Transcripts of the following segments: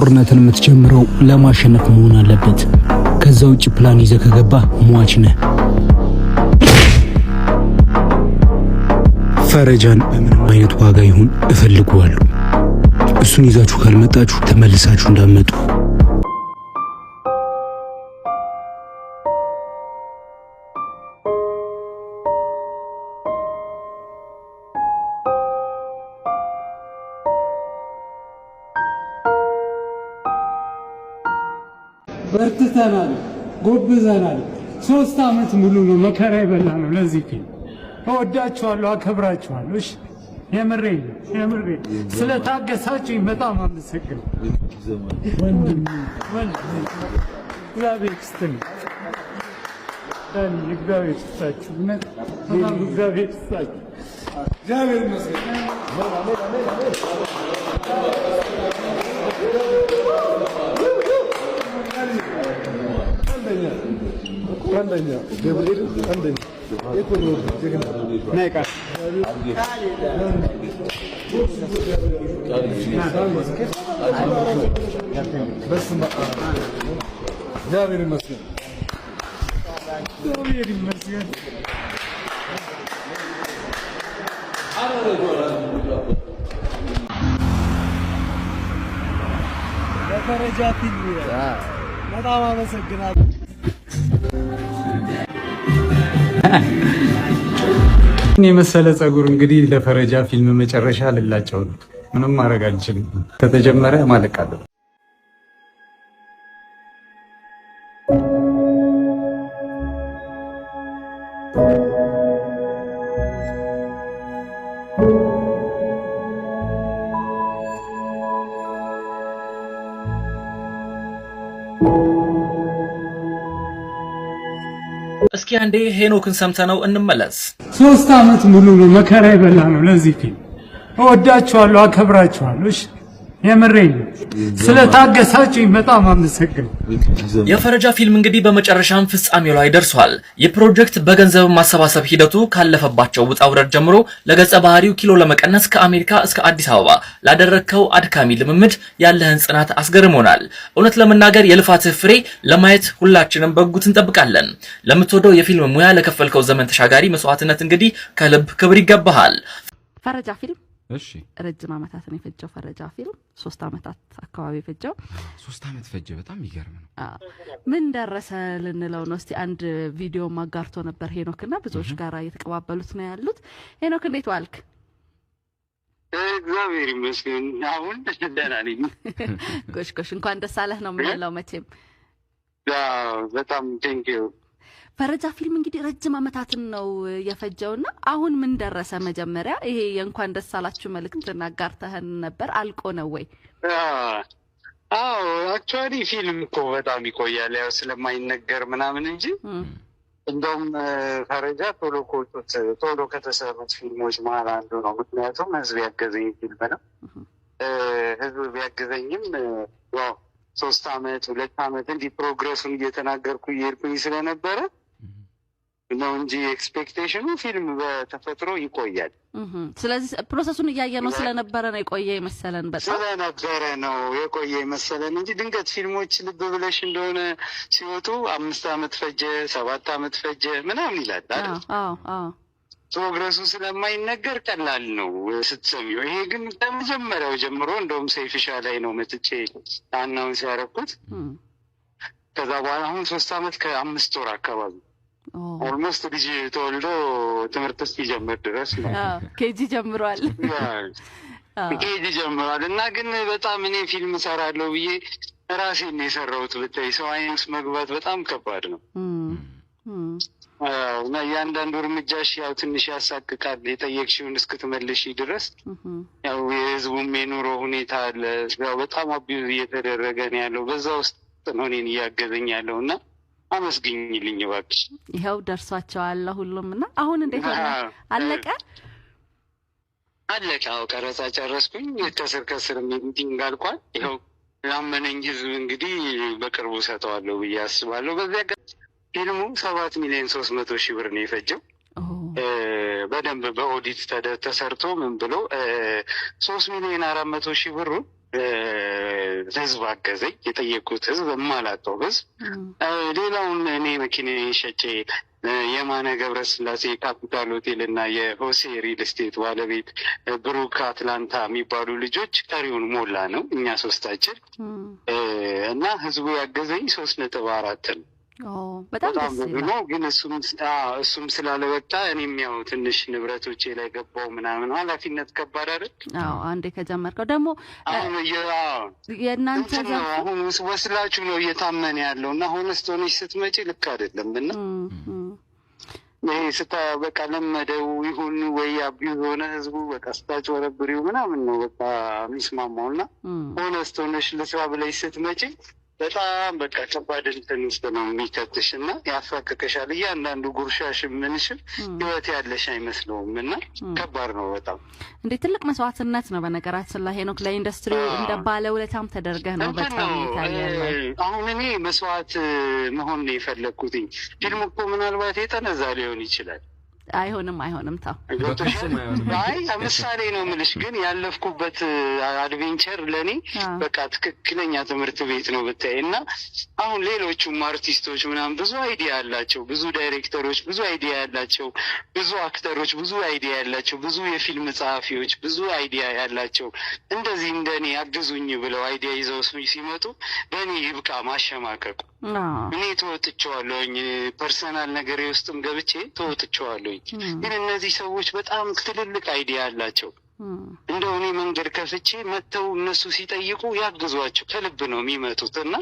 ጦርነትን የምትጀምረው ለማሸነፍ መሆን አለበት። ከዛ ውጭ ፕላን ይዘህ ከገባ ሟች ነህ። ፈረጃን በምንም አይነት ዋጋ ይሁን እፈልገዋለሁ። እሱን ይዛችሁ ካልመጣችሁ ተመልሳችሁ እንዳትመጡ። በርትተናል፣ ጎብዘናል። 3 ዓመት ሙሉ ነው መከራ የበላነው ለዚህ ፊልም። እወዳችኋለሁ፣ አከብራችኋለሁ። እሺ የምሬን ስለታገሳችሁኝ በጣም አመሰግናለሁ። እግዚአብሔር ይስጥልኝ። እግዚአብሔር ይስጣችሁ። እግዚአብሔር ይስጣችሁ። እግዚአብሔር ይመስገን። አንደኛ ገብርኤል አንደኛ የኮሎር ጀግና ናይቃ እግዚአብሔር ይመስገን። ለፈረጃ ፊልም በጣም አመሰግናለሁ። የመሰለ ጸጉር እንግዲህ ለፈረጃ ፊልም መጨረሻ ልላቸው ነው። ምንም ማድረግ አልችልም። ከተጀመረ ማለቅ አለበት። እስኪ አንዴ ሄኖክን ሰምተነው እንመለስ። 3 ዓመት ሙሉ ነው መከራ የበላነው ለዚህ ፊልም። እወዳችኋለሁ፣ አከብራችኋለሁ። እሺ የምሬን ስለታገሳችሁኝ በጣም አመሰግናለሁ። የፈረጃ ፊልም እንግዲህ በመጨረሻም ፍጻሜው ላይ ደርሷል። የፕሮጀክት በገንዘብ ማሰባሰብ ሂደቱ ካለፈባቸው ውጣ ውረድ ጀምሮ ለገጸ ባህሪው ኪሎ ለመቀነስ ከአሜሪካ እስከ አዲስ አበባ ላደረግከው አድካሚ ልምምድ ያለህን ጽናት አስገርሞናል። እውነት ለመናገር የልፋትህ ፍሬ ለማየት ሁላችንም በጉጉት እንጠብቃለን። ለምትወደው የፊልም ሙያ ለከፈልከው ዘመን ተሻጋሪ መስዋዕትነት እንግዲህ ከልብ ክብር ይገባሃል። ፈረጃ ፊልም እሺ ረጅም ዓመታትን የፈጀው ፈረጃ ፊልም 3 ዓመታት አካባቢ የፈጀው 3 ዓመት ፈጀ። በጣም ይገርም ነው። ምን ደረሰ ልንለው ነው። እስቲ አንድ ቪዲዮ ማጋርቶ ነበር ሄኖክና ብዙዎች ጋር እየተቀባበሉት ነው ያሉት። ሄኖክ እንዴት ዋልክ? እግዚአብሔር ይመስገን አሁን ደህና ነኝ። ጎሽ እንኳን ደስ አለህ ነው የምንለው መቼም። በጣም ቴንኪው። ፈረጃ ፊልም እንግዲህ ረጅም ዓመታትን ነው የፈጀውና አሁን ምን ደረሰ? መጀመሪያ ይሄ የእንኳን ደስ አላችሁ መልእክትን አጋርተህን ነበር፣ አልቆ ነው ወይ? አክቹዋሊ ፊልም እኮ በጣም ይቆያል ያው ስለማይነገር ምናምን እንጂ እንደውም ፈረጃ ቶሎ ከተሰሩት ፊልሞች መሀል አንዱ ነው። ምክንያቱም ህዝብ ያገዘኝ ፊልም ነው። ህዝብ ቢያገዘኝም ያው 3 ዓመት 2 ዓመት እንዲህ ፕሮግረሱን እየተናገርኩ እየሄድኩኝ ስለነበረ ነው እንጂ ኤክስፔክቴሽኑ ፊልም በተፈጥሮ ይቆያል። ስለዚህ ፕሮሰሱን እያየ ነው ስለነበረ ነው የቆየ የመሰለን። በጣም ስለነበረ ነው የቆየ የመሰለን እንጂ ድንገት ፊልሞች ልብ ብለሽ እንደሆነ ሲወጡ 5 ዓመት ፈጀ 7 ዓመት ፈጀ ምናምን ይላል አይደል? ፕሮግረሱ ስለማይነገር ቀላል ነው ስትሰሚው። ይሄ ግን ከመጀመሪያው ጀምሮ እንደውም ሰይፍሻ ላይ ነው መጥቼ አናውን ሲያረኩት። ከዛ በኋላ አሁን 3 ዓመት ከ5 ወር አካባቢ ኦልሞስት ልጅ ተወልዶ ትምህርት እስኪጀምር ድረስ ነው። ኬጂ ጀምሯል እና ግን በጣም እኔ ፊልም እሰራለሁ ብዬ ራሴን ነው የሰራሁት። ብታይ ሰው አይን ውስጥ መግባት በጣም ከባድ ነው እና እያንዳንዱ እርምጃሽ ያው ትንሽ ያሳቅቃል። የጠየቅሽውን እስክትመልሺ ድረስ ያው የህዝቡም የኑሮ ሁኔታ አለ። ያው በጣም አቢዩዝ እየተደረገ ነው ያለው። በዛ ውስጥ ነው እኔን እያገዘኝ ያለው እና አመስግኝልኝ እባክሽ። ይኸው ደርሷቸዋል ሁሉም እና አሁን እንዴት ሆነ? አለቀ። አዎ ቀረጻ ጨረስኩኝ። ከስር ሚቲንግ አልቋል። ይኸው ያመነኝ ህዝብ እንግዲህ በቅርቡ ሰጠዋለሁ ብዬ አስባለሁ። በዚያ ፊልሙ 7,300,000 ብር ነው የፈጀው። በደንብ በኦዲት ተሰርቶ ምን ብሎ 3,400,000 ብሩ ህዝብ አገዘኝ። የጠየቁት ህዝብ የማላውቀው ህዝብ። ሌላውን እኔ መኪና ሸጬ የማነ ገብረስላሴ ካፒታል ሆቴል እና የሆሴ ሪል ስቴት ባለቤት ብሩክ አትላንታ የሚባሉ ልጆች ቀሪውን ሞላ ነው እኛ ሶስታችን እና ህዝቡ ያገዘኝ 3.4 ነው። በጣም ደስ ነው። ግን እሱም ስላለበቃ እኔም ያው ትንሽ ንብረቶቼ ላይ ገባው ምናምን ኃላፊነት ከባድ አይደል? አንዴ ከጀመርከው ደግሞ የእናንተ አሁን ወስላችሁ ነው እየታመነ ያለው እና ሆነስት ሆነሽ ስትመጪ ልክ አይደለም እና ይሄ በቃ ለመደው ይሁን ወይ አቢው ሆነ ህዝቡ በቃ ስታጭበረብሪው ምናምን ነው በቃ የሚስማማው እና ሆነስት ሆነሽ ልስራ ብለሽ ስትመጪ በጣም በቃ ከባድ እንትን ውስጥ ነው የሚከትሽ እና ያፋቅቅሻል። እያንዳንዱ ጉርሻሽ ምንሽም ህይወት ያለሽ አይመስለውም እና ከባድ ነው በጣም። እንዴ ትልቅ መስዋዕትነት ነው በነገራችን ላይ ሄኖክ፣ ለኢንዱስትሪ እንደ ባለውለታም ተደርገህ ነው በጣም ይታያል። አሁን እኔ መስዋዕት መሆን ነው የፈለግኩትኝ። ፊልሙ እኮ ምናልባት የጠነዛ ሊሆን ይችላል። አይሆንም ታው አይ ምሳሌ ነው የምልሽ። ግን ያለፍኩበት አድቬንቸር ለኔ በቃ ትክክለኛ ትምህርት ቤት ነው ብታይ እና አሁን ሌሎቹም አርቲስቶች ምናምን ብዙ አይዲያ ያላቸው፣ ብዙ ዳይሬክተሮች ብዙ አይዲያ ያላቸው፣ ብዙ አክተሮች ብዙ አይዲያ ያላቸው፣ ብዙ የፊልም ጸሐፊዎች ብዙ አይዲያ ያላቸው እንደዚህ እንደኔ አግዙኝ ብለው አይዲያ ይዘው ሲመጡ በእኔ ይብቃ ማሸማቀቁ። እኔ ተወጥቼዋለሁኝ፣ ፐርሰናል ነገሬ ውስጥም ገብቼ ተወጥቼዋለሁኝ። ግን እነዚህ ሰዎች በጣም ትልልቅ አይዲያ አላቸው። እንደው እኔ መንገድ ከፍቼ መጥተው እነሱ ሲጠይቁ ያግዟቸው ከልብ ነው የሚመጡት እና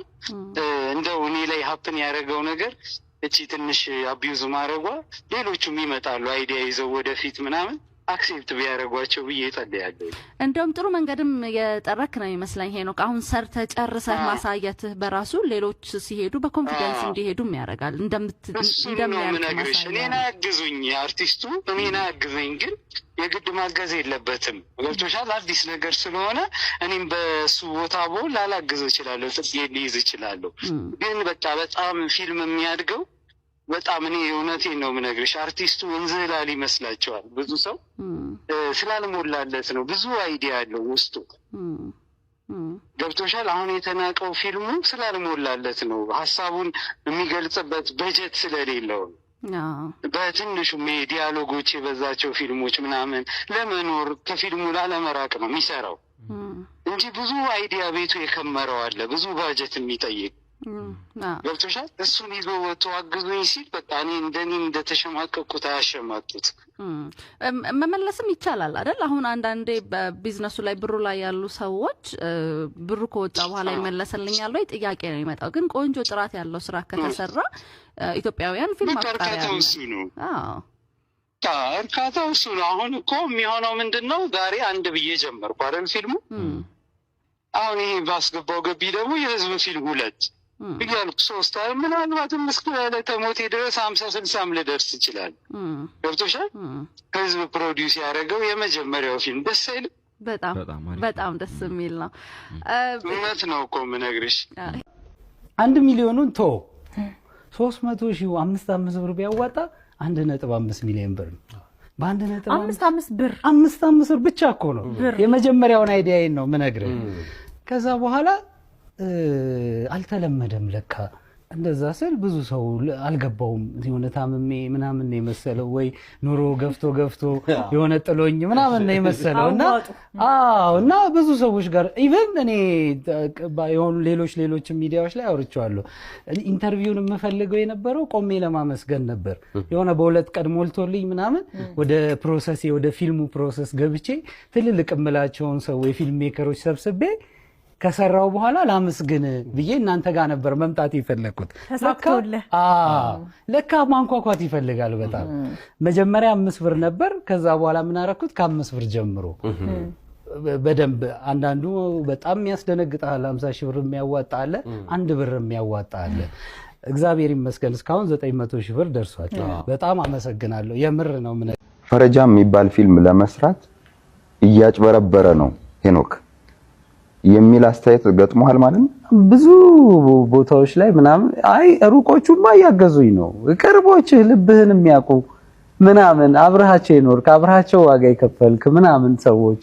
እንደው እኔ ላይ ሀፕን ያደረገው ነገር እቺ ትንሽ አቢዩዝ ማድረጓ ሌሎቹም ይመጣሉ አይዲያ ይዘው ወደፊት ምናምን አክሴፕት ቢያደርጓቸው ብዬ እጸልያለሁ። እንደውም ጥሩ መንገድም የጠረክ ነው ይመስለኝ ሄኖክ። አሁን ሰርተህ ጨርሰህ ማሳየትህ በራሱ ሌሎች ሲሄዱ በኮንፊደንስ እንዲሄዱም ያደርጋል። እንደምነግርሽ እኔን አያግዙኝ አርቲስቱ እኔን አያግዘኝ፣ ግን የግድ ማገዝ የለበትም። ገብቶሻል? አዲስ ነገር ስለሆነ እኔም በሱ ቦታ ብሆን ላላግዝ እችላለሁ፣ ጥዬ ሊይዝ እችላለሁ። ግን በቃ በጣም ፊልም የሚያድገው በጣም እኔ እውነቴን ነው የምነግርሽ፣ አርቲስቱ እንዝላል ይመስላቸዋል። ብዙ ሰው ስላልሞላለት ነው። ብዙ አይዲያ ያለው ውስጡ ገብቶሻል? አሁን የተናቀው ፊልሙ ስላልሞላለት ነው። ሀሳቡን የሚገልጽበት በጀት ስለሌለው በትንሹ ዲያሎጎች የበዛቸው ፊልሞች ምናምን ለመኖር ከፊልሙ ላለመራቅ ነው የሚሰራው እንጂ ብዙ አይዲያ ቤቱ የከመረው አለ፣ ብዙ ባጀት የሚጠይቅ ገብቶሻል? እሱን ይዞ ወጥቶ አግዙኝ ሲል በቃ እኔ እንደኔ እንደተሸማቀቅኩት አያሸማጡት። መመለስም ይቻላል አይደል? አሁን አንዳንዴ በቢዝነሱ ላይ ብሩ ላይ ያሉ ሰዎች ብሩ ከወጣ በኋላ ይመለስልኛል ወይ ጥያቄ ነው የሚመጣው። ግን ቆንጆ ጥራት ያለው ስራ ከተሰራ ኢትዮጵያውያን ፊልም አፍቃሪያን እርካታው እሱ ነው። አሁን እኮ የሚሆነው ምንድን ነው? ዛሬ አንድ ብዬ ጀመርኩ አይደል ፊልሙ። አሁን ይሄ ባስገባው ገቢ ደግሞ የህዝብ ፊልም 2 እያልኩ 3 ምናልባትም እስከ ለተሞቴ ድረስ 50-60 ልደርስ ይችላል። ገብቶሻል? ህዝብ ፕሮዲውስ ያደረገው የመጀመሪያው ፊልም ደስ አይልም? በጣም ደስ የሚል ነው። እውነት ነው እኮ የምነግርሽ። 1 ሚሊዮኑን 300,000 5 ብር ቢያዋጣ 1.5 ሚሊዮን ብር ነው። በ1.5 ብር 5 ብር ብቻ እኮ ነው። የመጀመሪያውን አይዲያዬን ነው የምነግርህ። ከዛ በኋላ አልተለመደም ለካ። እንደዛ ስል ብዙ ሰው አልገባውም። የሆነ ታምሜ ምናምን ነው የመሰለው፣ ወይ ኑሮ ገፍቶ የሆነ ጥሎኝ ምናምን ነው የመሰለው እና ብዙ ሰዎች ጋር ኢቨን እኔ የሆኑ ሌሎች ሚዲያዎች ላይ አውርቼዋለሁ። ኢንተርቪውን የምፈልገው የነበረው ቆሜ ለማመስገን ነበር። የሆነ በ2 ቀን ሞልቶልኝ ምናምን ወደ ፊልሙ ፕሮሰስ ገብቼ ትልልቅ እምላቸውን ሰው የፊልም ሜከሮች ሰብስቤ ከሰራው በኋላ ላመስግን ብዬ እናንተ ጋር ነበር መምጣት ይፈልኩት። ለካ ማንኳኳት ይፈልጋል በጣም። መጀመሪያ 5 ብር ነበር። ከዛ በኋላ ምን አደረኩት? ከ5 ብር ጀምሮ በደንብ አንዳንዱ በጣም የሚያስደነግጣል። 50,000 ብር የሚያዋጣ አለ፣ 1 ብር የሚያዋጣ አለ። እግዚአብሔር ይመስገን እስካሁን 900,000 ብር ደርሷል። በጣም አመሰግናለሁ። የምር ነው። ፈረጃ የሚባል ፊልም ለመስራት እያጭበረበረ ነው ሄኖክ የሚል አስተያየት ገጥሞሃል ማለት ነው። ብዙ ቦታዎች ላይ ምናምን አይ ሩቆቹማ እያገዙኝ ነው፣ ቅርቦች ልብህን የሚያውቁ ምናምን አብረሃቸው ይኖርክ አብረሃቸው ዋጋ ይከፈልክ ምናምን ሰዎች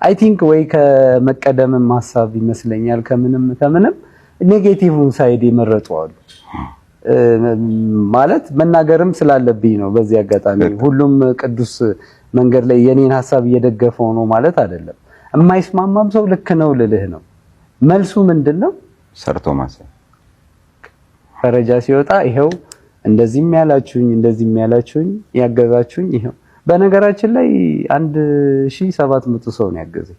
አይ ቲንክ ወይ ከመቀደምም ሐሳብ ይመስለኛል ከምንም ኔጌቲቭን ሳይድ ይመረጡ አሉ። ማለት መናገርም ስላለብኝ ነው። በዚህ አጋጣሚ ሁሉም ቅዱስ መንገድ ላይ የኔን ሐሳብ እየደገፈው ነው ማለት አይደለም። የማይስማማም ሰው ልክ ነው ልልህ ነው። መልሱ ምንድነው? ሰርቶ ማሰብ። ፈረጃ ሲወጣ ይሄው እንደዚህም ያላችሁኝ ያገዛችሁኝ ይሄው። በነገራችን ላይ 1700 ሰው ነው ያገዘኝ።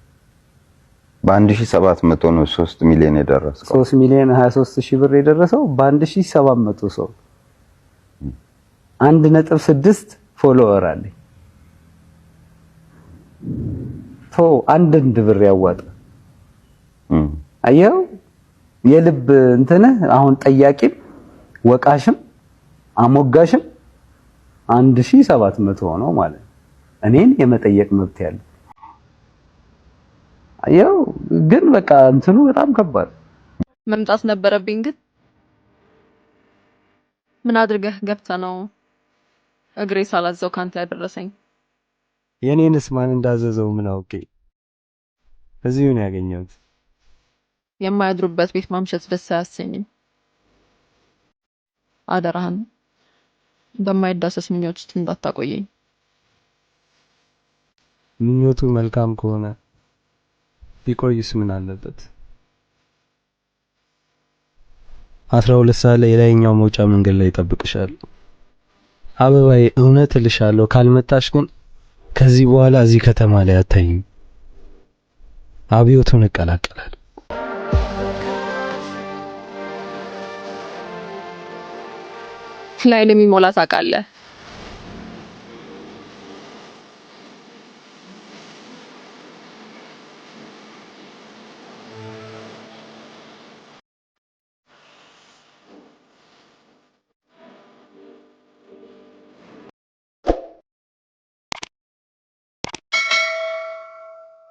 በ1700 ነው 3 ሚሊዮን የደረሰው። 3 ሚሊዮን 23000 ብር የደረሰው በ1700 ሰው 1.6 ፎሎወር አለኝ። አንድ ብር ያዋጣ አየው። የልብ እንትነህ አሁን ጠያቂም ወቃሽም አሞጋሽም 1700 ሆኖ ማለት እኔን የመጠየቅ መብት ያለው አየው። ግን በቃ እንትኑ በጣም ከባድ መምጣት ነበረብኝ። ግን ምን አድርገህ ገብተህ ነው እግሬ ሳላዘው ካንተ ያደረሰኝ? የኔንስ ማን እንዳዘዘው ምን አውቄ እዚሁ ነው ያገኘሁት። የማያድሩበት ቤት ማምሸት ደስ አያሰኝም። አደራህን በማይዳሰስ ምኞት ውስጥ እንዳታቆየኝ። ምኞቱ መልካም ከሆነ ቢቆይስ ምን አለበት? 12 ሰዓት ላይ የላይኛው መውጫ መንገድ ላይ ይጠብቅሻል። አበባዬ እውነት እልሻለሁ ካልመጣሽ ግን ከዚህ በኋላ እዚህ ከተማ ላይ አታይኝ። አብዮቱን እቀላቀላለሁ። ላይ ለሚሞላ ታውቃለህ።